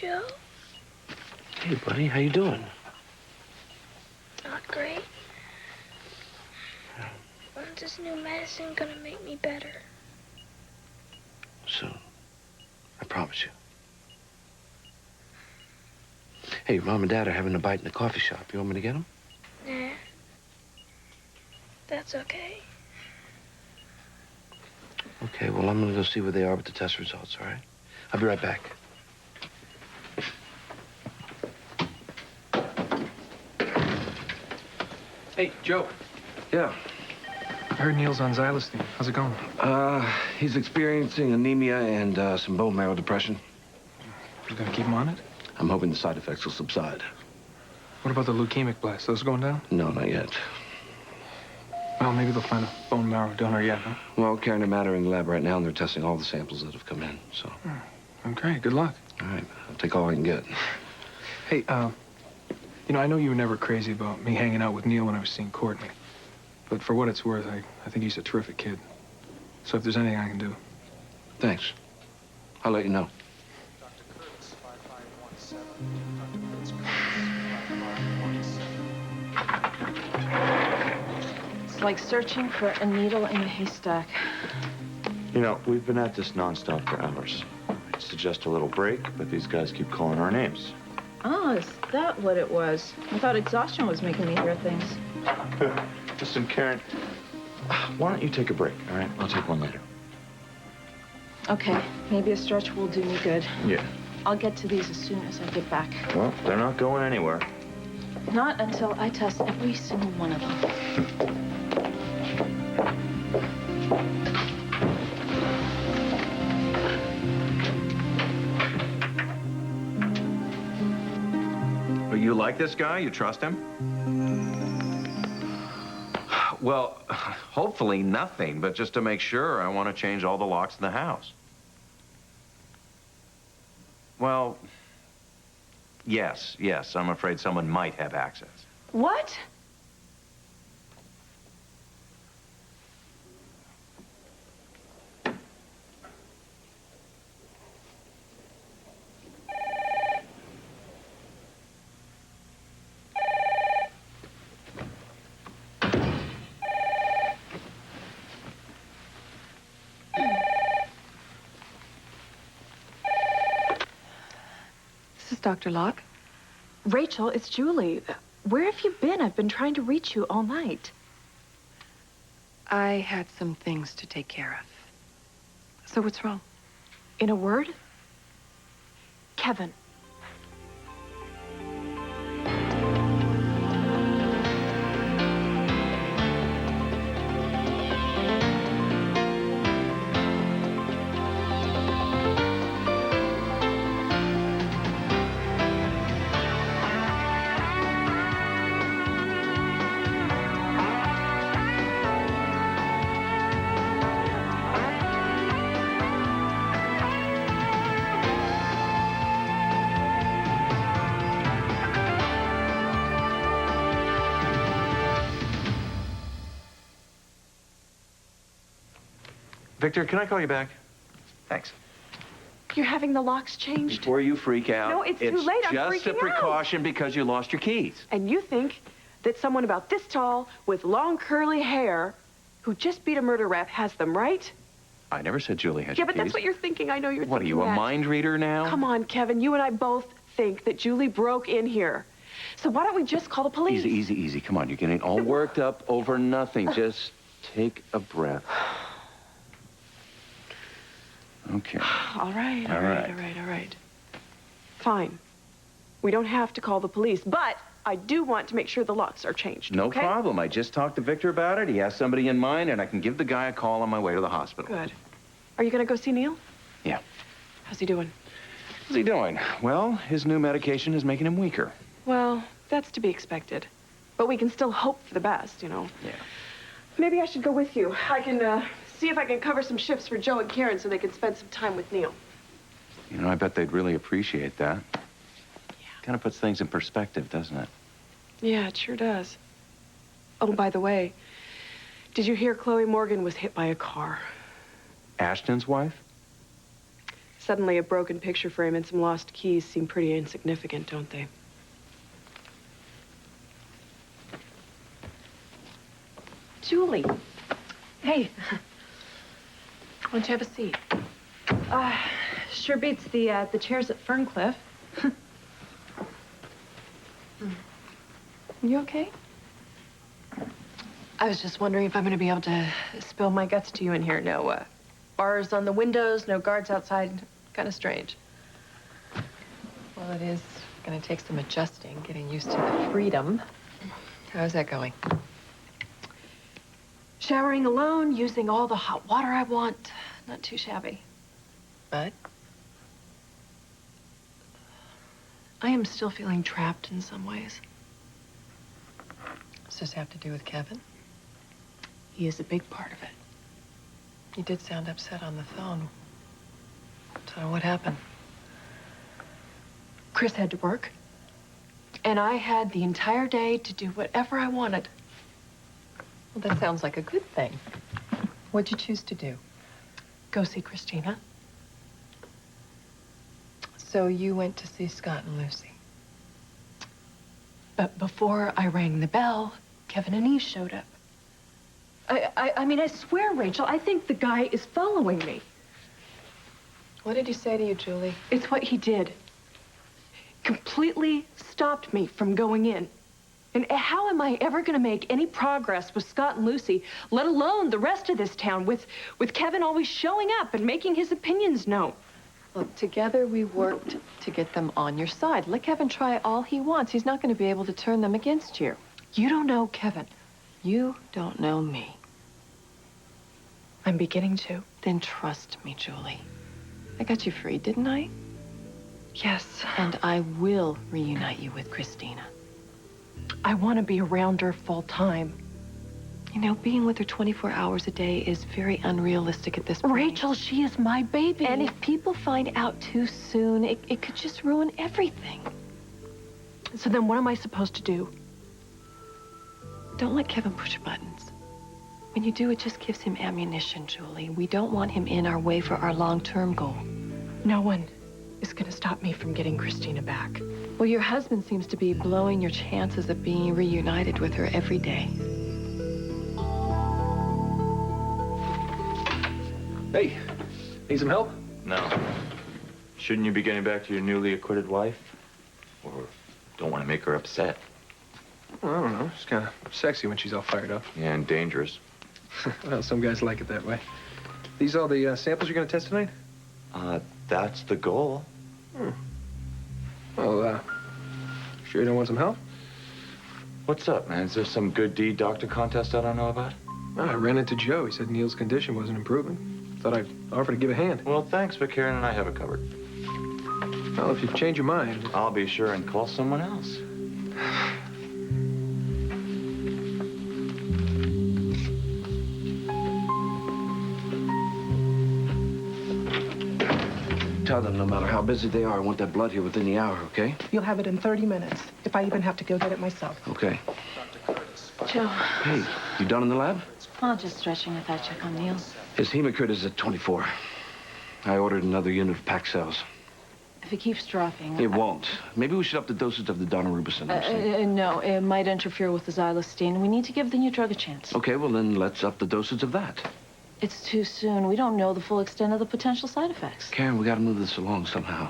Joe. Hey, buddy, how you doing? Not great. When's this new medicine gonna make me better? Soon. I promise you. Hey, your mom and dad are having a bite in the coffee shop. You want me to get them? Nah. That's okay. Okay, well, I'm gonna go see where they are with the test results, all right? I'll be right back. Hey, Joe. Yeah. I heard Neil's on xylostine. How's it going? He's experiencing anemia and some bone marrow depression. You gonna keep him on it? I'm hoping the side effects will subside. What about the leukemic blast? Those going down? No, not yet. Well, maybe they'll find a bone marrow donor yet, huh? Well, carrying him out are in the lab right now, and they're testing all the samples that have come in, so. Okay, good luck. All right, I'll take all I can get. Hey, you know, I know you were never crazy about me hanging out with Neil when I was seeing Courtney. But for what it's worth, I think he's a terrific kid. So if there's anything I can do. Thanks. I'll let you know. Dr. Kurtz, 5517. Dr. Kurtz, 5517. It's like searching for a needle in a haystack. You know, we've been at this nonstop for hours. I'd suggest a little break, but these guys keep calling our names. Oh, is that what it was? I thought exhaustion was making me hear things. Listen, Karen, why don't you take a break, all right? I'll take one later. Okay, maybe a stretch will do me good. Yeah. I'll get to these as soon as I get back. Well, they're not going anywhere. Not until I test every single one of them. You like this guy? You trust him? Well, hopefully nothing, but just to make sure, I want to change all the locks in the house. Well, yes, I'm afraid someone might have access. What? Dr. Locke. Rachel, it's Julie. Where have you been? I've been trying to reach you all night. I had some things to take care of. So what's wrong? In a word, Kevin. Victor, can I call you back? Thanks. You're having the locks changed? Before you freak out, No, it's too late. I'm just a freaking precaution because you lost your keys. And you think that someone about this tall, with long curly hair, who just beat a murder rap has them, right? I never said Julie had Yeah, your but keys. that's what you're thinking. I know you're What are thinking you, a that. mind reader now? Come on, Kevin. You and I both think that Julie broke in here. So why don't we just call the police? Easy. Come on, you're getting all worked up over nothing. Just take a breath. Okay. All right. All right. Fine. We don't have to call the police, but I do want to make sure the locks are changed. No okay? problem. I just talked to Victor about it. He has somebody in mind, and I can give the guy a call on my way to the hospital. Good. Are you going to go see Neil? Yeah. How's he doing? How's he doing? Well, his new medication is making him weaker. Well, that's to be expected. But we can still hope for the best, you know. Yeah. Maybe I should go with you. I can see if I can cover some shifts for Joe and Karen so they can spend some time with Neil. You know, I bet they'd really appreciate that. Yeah. Kind of puts things in perspective, doesn't it? Yeah, it sure does. Oh, by the way, did you hear Chloe Morgan was hit by a car? Ashton's wife? Suddenly, a broken picture frame and some lost keys seem pretty insignificant, don't they? Julie. Hey. Why don't you have a seat? Sure beats the chairs at Ferncliff. You okay? I was just wondering if I'm going to be able to spill my guts to you in here. No bars on the windows, no guards outside. Kind of strange. Well, it is going to take some adjusting, getting used to the freedom. How's that going? Showering alone, using all the hot water I want. Not too shabby. But I am still feeling trapped in some ways. does this have to do with Kevin? He is a big part of it. You did sound upset on the phone. So what happened? Chris had to work, and I had the entire day to do whatever I wanted. Well, that sounds like a good thing. What'd you choose to do? Go see Christina. So you went to see Scott and Lucy. But before I rang the bell, Kevin and Eve showed up. I mean, I swear, Rachel, I think the guy is following me. What did he say to you, Julie? It's what he did. Completely stopped me from going in. And how am I ever going to make any progress with Scott and Lucy, let alone the rest of this town, with Kevin always showing up and making his opinions known? Look, together we worked to get them on your side. Let Kevin try all he wants. He's not going to be able to turn them against you. You don't know Kevin. You don't know me. I'm beginning to. Then trust me, Julie. I got you free, didn't I? Yes. And I will reunite you with Christina. I want to be around her full time. You know, being with her 24 hours a day is very unrealistic at this point. Rachel, she is my baby. And if people find out too soon, it could just ruin everything. So then what am I supposed to do? Don't let Kevin push buttons. When you do, it just gives him ammunition, Julie. We don't want him in our way for our long-term goal. No one is going to stop me from getting Christina back. Well, your husband seems to be blowing your chances of being reunited with her every day. Hey, need some help? No. Shouldn't you be getting back to your newly acquitted wife? Or don't want to make her upset? Well, I don't know. She's kind of sexy when she's all fired up. Yeah, and dangerous. Well, some guys like it that way. These all the samples you're going to test tonight? That's the goal. Well, sure you don't want some help? What's up, man? Is there some good deed doctor contest I don't know about? Well, I ran into Joe. He said Neil's condition wasn't improving. Thought I'd offer to give a hand. Well, thanks, but Karen and I have it covered. Well, if you change your mind. I'll be sure and call someone else. Tell them no matter how busy they are, I want that blood here within the hour, okay? You'll have it in 30 minutes, if I even have to go get it myself. Okay. Dr. Curtis, Joe. Hey, you done in the lab? Well, just stretching if I check on Neil. His hematocrit is at 24. I ordered another unit of packed cells. If he keeps dropping... It won't. Maybe we should up the dosage of the daunorubicin. No, it might interfere with the xylostine. We need to give the new drug a chance. Okay, well then let's up the dosage of that. It's too soon. We don't know the full extent of the potential side effects. Karen, we gotta move this along somehow.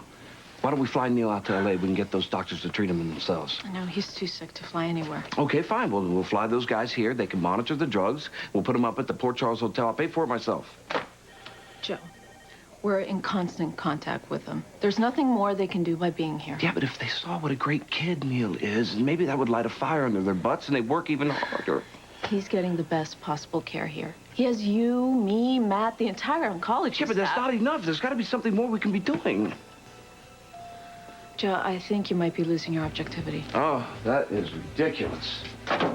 Why don't we fly Neil out to L.A.? We can get those doctors to treat him themselves. No, he's too sick to fly anywhere. Okay, fine. Well, we'll fly those guys here. They can monitor the drugs. We'll put them up at the Port Charles Hotel. I'll pay for it myself. Joe, we're in constant contact with them. There's nothing more they can do by being here. Yeah, but if they saw what a great kid Neil is, maybe that would light a fire under their butts and they'd work even harder. He's getting the best possible care here. He has you, me, Matt, the entire oncology Yeah, but that's staff. not enough. There's got to be something more we can be doing. Joe, I think you might be losing your objectivity. Oh, that is ridiculous. I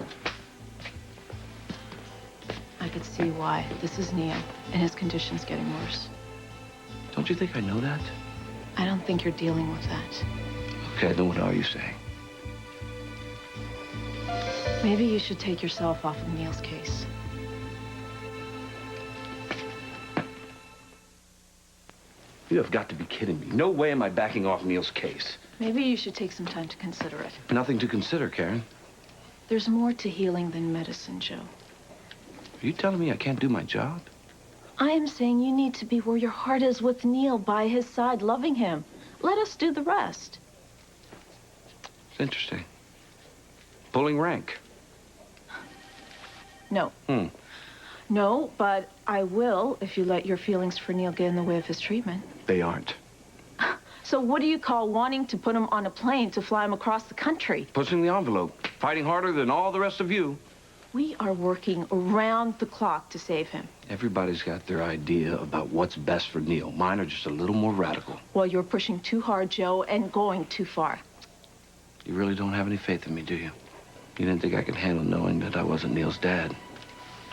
could see why. This is Neil, and his condition's getting worse. Don't you think I know that? I don't think you're dealing with that. Okay, then what are you saying? Maybe you should take yourself off of Neil's case. You have got to be kidding me. No way am I backing off Neil's case. Maybe you should take some time to consider it. Nothing to consider, Karen. There's more to healing than medicine, Joe. Are you telling me I can't do my job? I am saying you need to be where your heart is with Neil, by his side, loving him. Let us do the rest. It's interesting. Pulling rank. No. No, but I will if you let your feelings for Neil get in the way of his treatment. They aren't. So what do you call wanting to put him on a plane to fly him across the country? Pushing the envelope. Fighting harder than all the rest of you. We are working around the clock to save him. Everybody's got their idea about what's best for Neil. Mine are just a little more radical. Well, you're pushing too hard, Joe, and going too far. You really don't have any faith in me, do you? You didn't think I could handle knowing that I wasn't Neil's dad.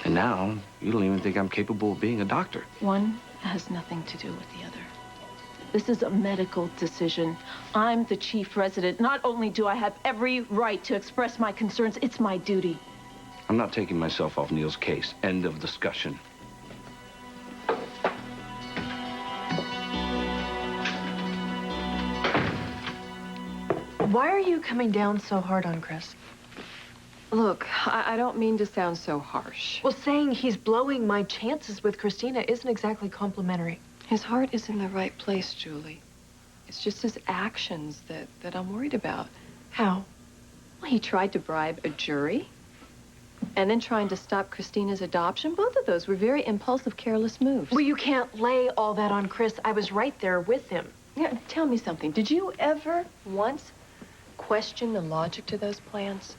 And now, you don't even think I'm capable of being a doctor. One has nothing to do with the other. This is a medical decision. I'm the chief resident. Not only do I have every right to express my concerns, it's my duty. I'm not taking myself off Neil's case. End of discussion. Why are you coming down so hard on Chris? Look, I don't mean to sound so harsh. Well, saying he's blowing my chances with Christina isn't exactly complimentary. His heart is in the right place, Julie. It's just his actions that I'm worried about. How? Well, he tried to bribe a jury, and then trying to stop Christina's adoption. Both of those were very impulsive, careless moves. Well, you can't lay all that on Chris. I was right there with him. Yeah, tell me something. Did you ever once question the logic to those plans?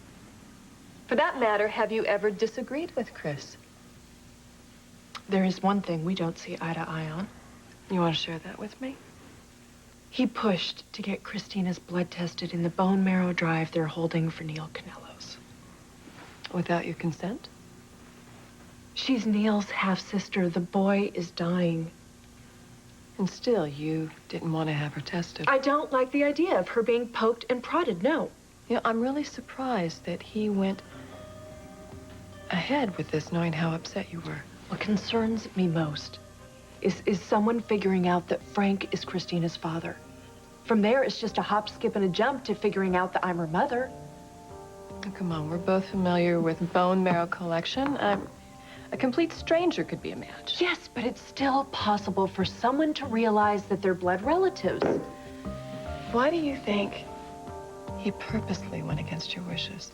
For that matter, have you ever disagreed with Chris? There is one thing we don't see eye to eye on. You want to share that with me? He pushed to get Christina's blood tested in the bone marrow drive they're holding for Neil Canellos. Without your consent? She's Neil's half-sister. The boy is dying. And still, you didn't want to have her tested. I don't like the idea of her being poked and prodded, no. You know, I'm really surprised that he went ahead with this, knowing how upset you were. What concerns me most is someone figuring out that Frank is Christina's father. From there, it's just a hop, skip, and a jump to figuring out that I'm her mother. Oh, come on, we're both familiar with bone marrow collection. A complete stranger could be a match. Yes, but it's still possible for someone to realize that they're blood relatives. Why do you think he purposely went against your wishes?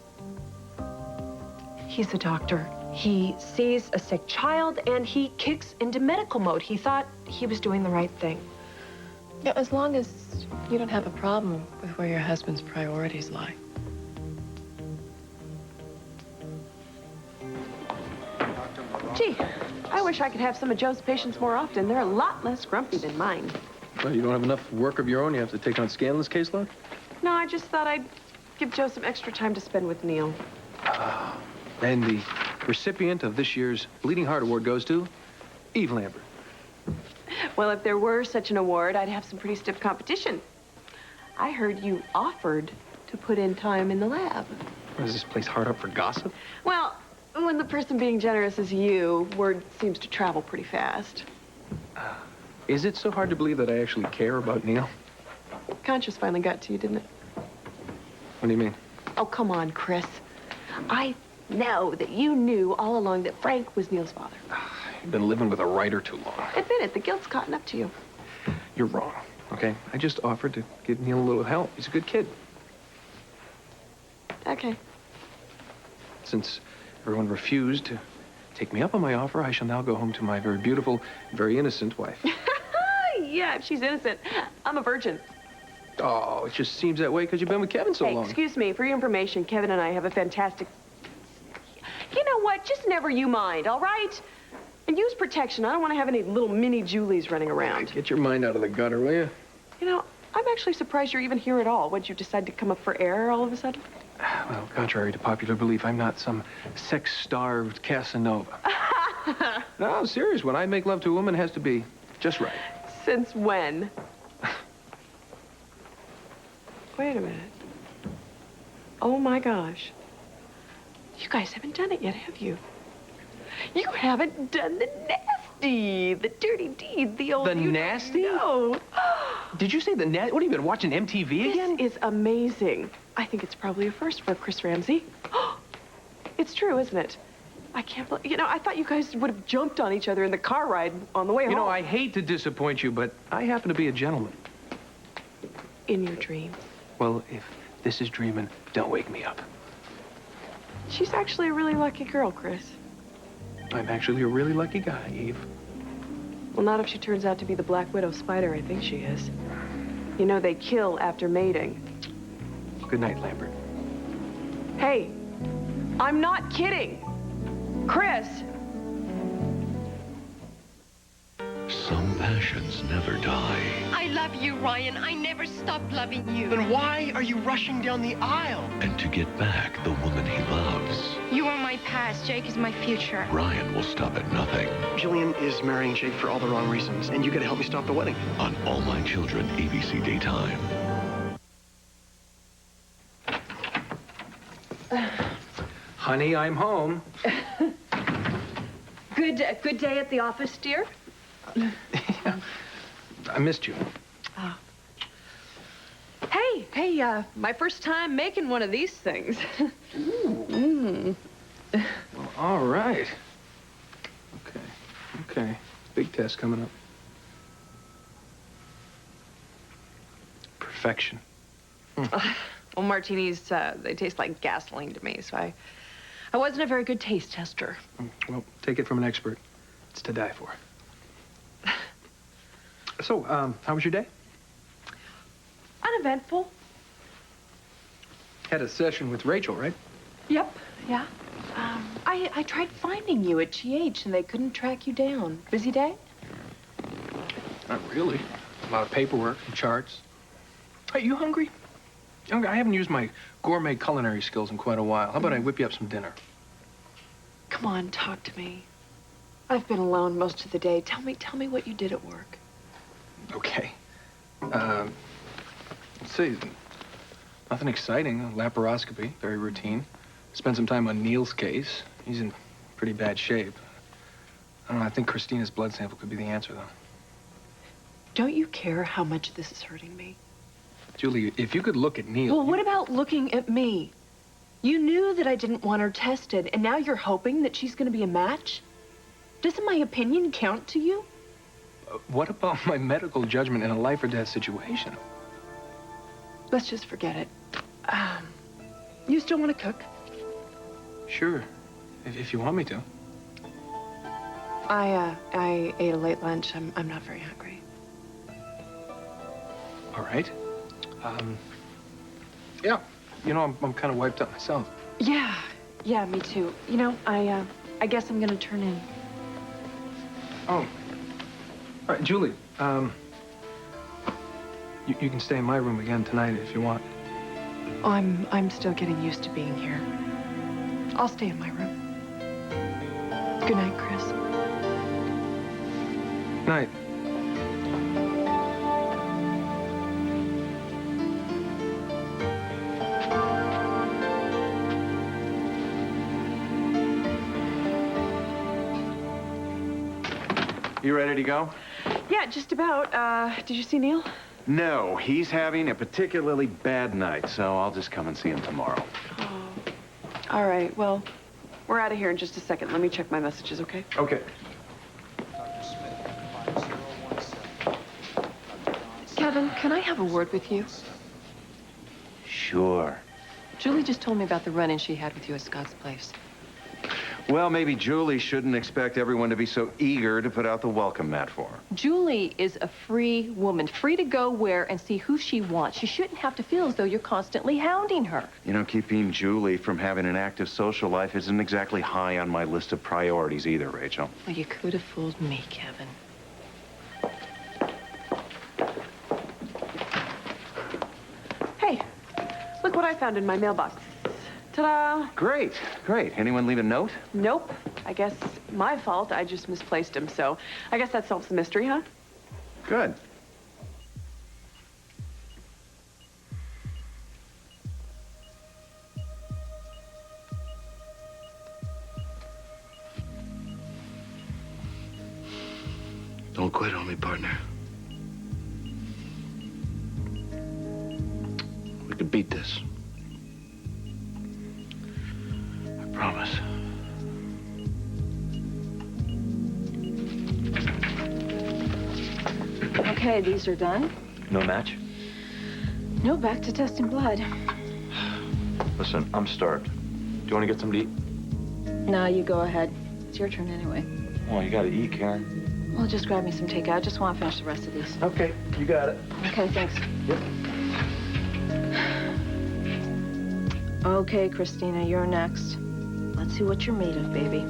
He's a doctor. He sees a sick child and he kicks into medical mode. He thought he was doing the right thing. Yeah, as long as you don't have a problem with where your husband's priorities lie. Gee, I wish I could have some of Joe's patients more often. They're a lot less grumpy than mine. Well, you don't have enough work of your own. You have to take on Scanlon's caseload? No, I just thought I'd give Joe some extra time to spend with Neil. And the recipient of this year's Bleeding Heart Award goes to Eve Lambert. Well, if there were such an award, I'd have some pretty stiff competition. I heard you offered to put in time in the lab. Is this place hard up for gossip? Well, when the person being generous is you, word seems to travel pretty fast. Is it so hard to believe that I actually care about Neil? Conscience finally got to you, didn't it? What do you mean? Oh, come on, Chris. I know that you knew all along that Frank was Neil's father. You've been living with a writer too long. Admit it, the guilt's caught up to you. You're wrong, okay? I just offered to give Neil a little help. He's a good kid. Okay. Since everyone refused to take me up on my offer, I shall now go home to my very beautiful, very innocent wife. Yeah, if she's innocent. I'm a virgin. Oh, it just seems that way because you've been with Kevin so Hey, long. excuse me, for your information, Kevin and I have a fantastic... You know what? Just never you mind, all right? And use protection. I don't want to have any little mini Julies running around. Get your mind out of the gutter, will you? You know, I'm actually surprised you're even here at all. What'd you decide to come up for air all of a sudden? Well, contrary to popular belief, I'm not some sex-starved Casanova. No, I'm serious. When I make love to a woman, it has to be just right. Since when? Wait a minute. Oh, my gosh. You guys haven't done it yet, have you? You haven't done the nasty The dirty deed, the old... The nasty? No. Did you say the net? What have you been watching MTV again? This is amazing. I think it's probably a first for Chris Ramsey. It's true, isn't it? I can't believe... You know, I thought you guys would have jumped on each other in the car ride on the way home. You know, I hate to disappoint you, but I happen to be a gentleman. In your dreams. Well, if this is dreaming, don't wake me up. She's actually a really lucky girl, Chris. I'm actually a really lucky guy, Eve. Well, not if she turns out to be the Black Widow spider I think she is. You know, they kill after mating. Good night, Lambert. Hey, I'm not kidding. Chris! Some passions never die. I love you, Ryan. I never stopped loving you. Then why are you rushing down the aisle? And to get back the woman he loves, You are my past. Jake is my future. Ryan will stop at nothing. Jillian is marrying Jake for all the wrong reasons, and you gotta help me stop the wedding. On All My Children, ABC Daytime. Honey, I'm home. Good day at the office, dear? Yeah. I missed you. Hey, my first time making one of these things. Well, all right. Okay. Big test coming up. Perfection. Well, martinis, they taste like gasoline to me, so I wasn't a very good taste tester. Well, take it from an expert. It's to die for. So, how was your day? Uneventful. Had a session with Rachel, right? Yep, yeah. I tried finding you at GH, and they couldn't track you down. Busy day? Not really. A lot of paperwork and charts. Hey, you hungry? I haven't used my gourmet culinary skills in quite a while. How about I whip you up some dinner? Come on, talk to me. I've been alone most of the day. Tell me what you did at work. Okay. Let's see. Nothing exciting. A laparoscopy, very routine. Spent some time on Neil's case. He's in pretty bad shape. I don't know, I think Christina's blood sample could be the answer, though. Don't you care how much this is hurting me? Julie, if you could look at Neil... Well, what about looking at me? You knew that I didn't want her tested, and now you're hoping that she's going to be a match? Doesn't my opinion count to you? What about my medical judgment in a life-or-death situation? Let's just forget it. You still want to cook? Sure, if you want me to. I ate a late lunch. I'm not very hungry. All right. Yeah. You know, I'm kind of wiped out myself. Yeah, me too. You know, I guess I'm gonna turn in. Oh. All right, Julie, you can stay in my room again tonight if you want. Oh, I'm still getting used to being here. I'll stay in my room. Good night, Chris. Night. You ready to go? Yeah, just about. Did you see Neil? No, he's having a particularly bad night, so I'll just come and see him tomorrow. Oh. All right, well, we're out of here in just a second. Let me check my messages, okay? Okay. Dr. Smith, 5017. Kevin, can I have a word with you? Sure. Julie just told me about the run-in she had with you at Scott's place. Well, maybe Julie shouldn't expect everyone to be so eager to put out the welcome mat for her. Julie is a free woman, free to go where and see who she wants. She shouldn't have to feel as though you're constantly hounding her. You know, keeping Julie from having an active social life isn't exactly high on my list of priorities either, Rachel. Well, you could have fooled me, Kevin. Hey, look what I found in my mailbox. Ta-da! Great. Anyone leave a note? Nope. I guess my fault. I just misplaced him, so I guess that solves the mystery, huh? Good. Don't quit on me, partner. We can beat this. I promise. Okay, these are done. No match? No, back to testing blood. Listen, I'm starved. Do you want to get something to eat? No, you go ahead. It's your turn anyway. Well, you gotta eat, Karen. Well, just grab me some takeout. I just want to finish the rest of these. Okay, you got it. Okay, thanks. Yep. Okay, Christina, you're next. Let's see what you're made of, baby.